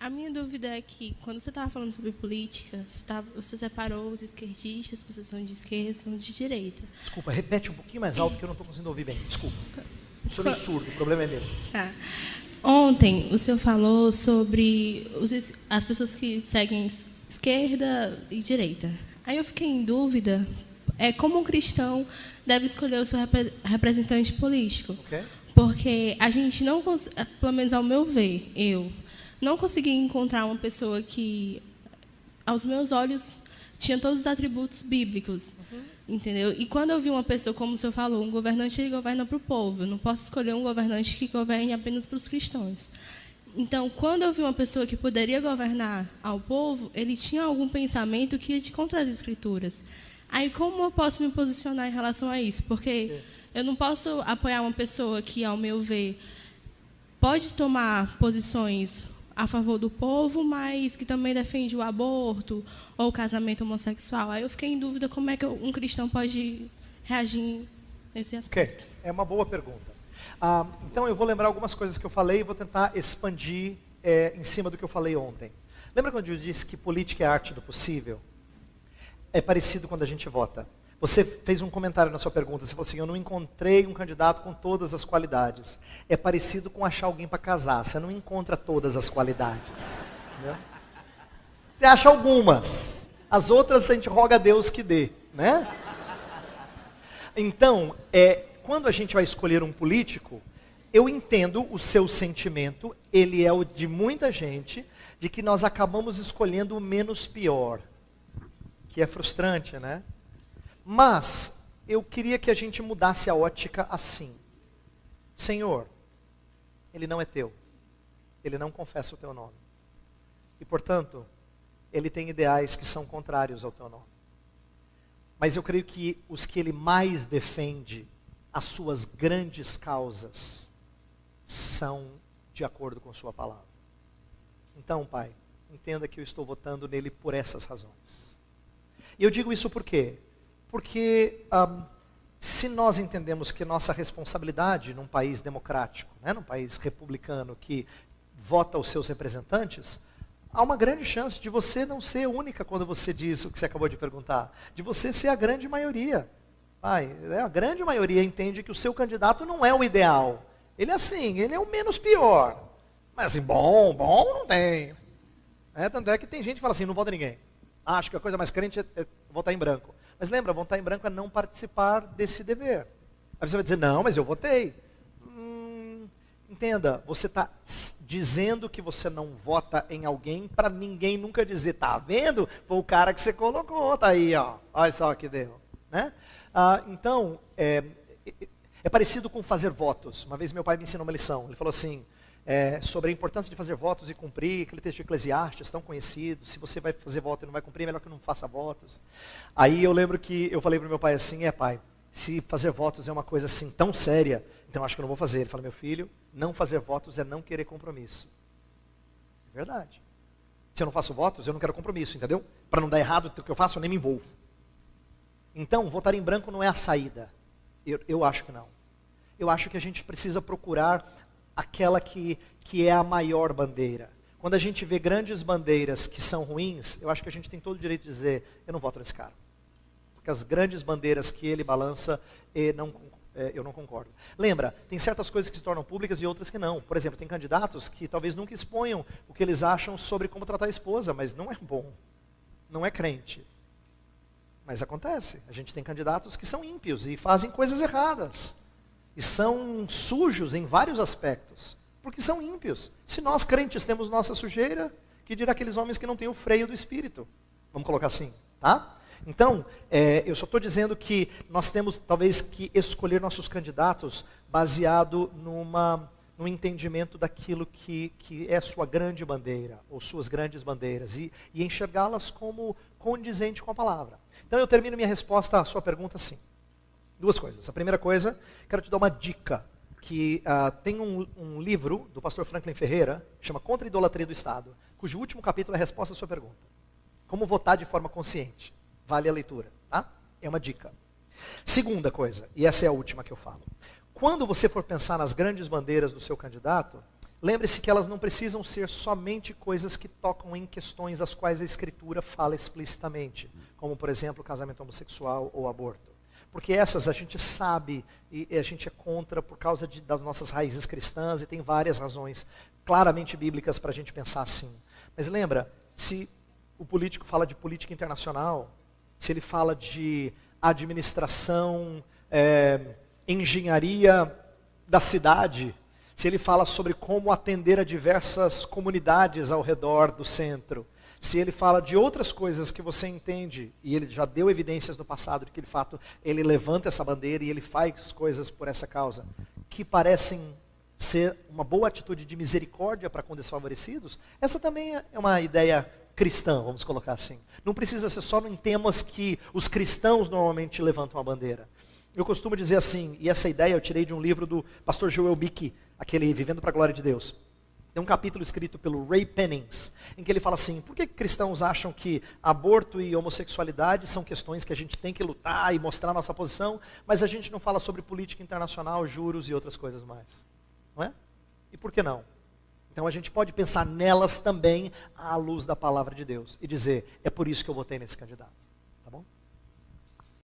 A minha dúvida é que, quando você estava falando sobre política, você separou os esquerdistas, que são de esquerda, são de direita. Desculpa, repete um pouquinho mais alto que eu não estou conseguindo ouvir bem. Desculpa. Sou meio surdo, o problema é meu. Tá. Ontem, o senhor falou sobre as pessoas que seguem esquerda e direita. Aí eu fiquei em dúvida, como um cristão deve escolher o seu representante político. Okay. Porque a gente não, pelo menos ao meu ver, eu não consegui encontrar uma pessoa que, aos meus olhos, tinha todos os atributos bíblicos. Entendeu? E quando eu vi uma pessoa, como o senhor falou, um governante, ele governa para o povo. Eu não posso escolher um governante que governe apenas para os cristãos. Então, quando eu vi uma pessoa que poderia governar ao povo, ele tinha algum pensamento que ia de contra as Escrituras. Aí, como eu posso me posicionar em relação a isso? Porque eu não posso apoiar uma pessoa que, ao meu ver, pode tomar posições a favor do povo, mas que também defende o aborto ou o casamento homossexual. Aí eu fiquei em dúvida como é que um cristão pode reagir nesse aspecto. Okay. É uma boa pergunta. Então eu vou lembrar algumas coisas que eu falei e vou tentar expandir em cima do que eu falei ontem. Lembra quando eu disse que política é a arte do possível? É parecido quando a gente vota. Você fez um comentário na sua pergunta, você falou assim, eu não encontrei um candidato com todas as qualidades. É parecido com achar alguém para casar, você não encontra todas as qualidades. Entendeu? Você acha algumas, as outras a gente roga a Deus que dê. Né? Então, quando a gente vai escolher um político, eu entendo o seu sentimento, ele é o de muita gente, de que nós acabamos escolhendo o menos pior. Que é frustrante, né? Mas, eu queria que a gente mudasse a ótica assim. Senhor, ele não é teu. Ele não confessa o teu nome. E, portanto, ele tem ideais que são contrários ao teu nome. Mas eu creio que os que ele mais defende, as suas grandes causas, são de acordo com sua palavra. Então, Pai, entenda que eu estou votando nele por essas razões. E eu digo isso por quê? Porque se nós entendemos que nossa responsabilidade num país democrático, né, num país republicano que vota os seus representantes, há uma grande chance de você não ser única quando você diz o que você acabou de perguntar, de você ser a grande maioria. A grande maioria entende que o seu candidato não é o ideal. Ele é assim, ele é o menos pior. Mas assim, bom não tem. Tanto é que tem gente que fala assim, não vota ninguém. Acho que a coisa mais crente é votar em branco. Mas lembra, votar em branco é não participar desse dever. Aí você vai dizer, não, mas eu votei. Entenda, você está dizendo que você não vota em alguém para ninguém nunca dizer, tá vendo? Foi o cara que você colocou, tá aí, ó. Olha só que deu. Né? Então, é parecido com fazer votos. Uma vez meu pai me ensinou uma lição. Ele falou assim, sobre a importância de fazer votos e cumprir, aquele texto de Eclesiastes tão conhecido, se você vai fazer voto e não vai cumprir, é melhor que não faça votos. Aí eu lembro que eu falei para o meu pai assim, pai, se fazer votos é uma coisa assim tão séria, então acho que eu não vou fazer. Ele falou, meu filho, não fazer votos é não querer compromisso. É verdade. Se eu não faço votos, eu não quero compromisso, entendeu? Para não dar errado o que eu faço, eu nem me envolvo. Então, votar em branco não é a saída. Eu acho que não. Eu acho que a gente precisa procurar aquela que é a maior bandeira. Quando a gente vê grandes bandeiras que são ruins, eu acho que a gente tem todo o direito de dizer, eu não voto nesse cara. Porque as grandes bandeiras que ele balança, eu não concordo. Lembra, tem certas coisas que se tornam públicas e outras que não. Por exemplo, tem candidatos que talvez nunca exponham o que eles acham sobre como tratar a esposa, mas não é bom. Não é crente. Mas acontece. A gente tem candidatos que são ímpios e fazem coisas erradas. E são sujos em vários aspectos, porque são ímpios. Se nós crentes temos nossa sujeira, que dirá aqueles homens que não têm o freio do Espírito? Vamos colocar assim, tá? Então, eu só estou dizendo que nós temos talvez que escolher nossos candidatos baseado num entendimento daquilo que é sua grande bandeira, ou suas grandes bandeiras, e enxergá-las como condizente com a palavra. Então eu termino minha resposta à sua pergunta assim. Duas coisas. A primeira coisa, quero te dar uma dica, que tem um livro do pastor Franklin Ferreira, que chama Contra a Idolatria do Estado, cujo último capítulo é a resposta à sua pergunta. Como votar de forma consciente. Vale a leitura, tá? É uma dica. Segunda coisa, e essa é a última que eu falo. Quando você for pensar nas grandes bandeiras do seu candidato, lembre-se que elas não precisam ser somente coisas que tocam em questões das quais a Escritura fala explicitamente, como, por exemplo, o casamento homossexual ou aborto. Porque essas a gente sabe e a gente é contra por causa das nossas raízes cristãs e tem várias razões claramente bíblicas para a gente pensar assim. Mas lembra, se o político fala de política internacional, se ele fala de administração, engenharia da cidade, se ele fala sobre como atender a diversas comunidades ao redor do centro, se ele fala de outras coisas que você entende, e ele já deu evidências no passado de que de fato ele levanta essa bandeira e ele faz coisas por essa causa, que parecem ser uma boa atitude de misericórdia para com desfavorecidos, essa também é uma ideia cristã, vamos colocar assim. Não precisa ser só em temas que os cristãos normalmente levantam a bandeira. Eu costumo dizer assim, e essa ideia eu tirei de um livro do pastor Joel Bick, aquele Vivendo para a Glória de Deus. Tem um capítulo escrito pelo Ray Pennings, em que ele fala assim, por que cristãos acham que aborto e homossexualidade são questões que a gente tem que lutar e mostrar nossa posição, mas a gente não fala sobre política internacional, juros e outras coisas mais? Não é? E por que não? Então a gente pode pensar nelas também à luz da palavra de Deus e dizer, é por isso que eu votei nesse candidato.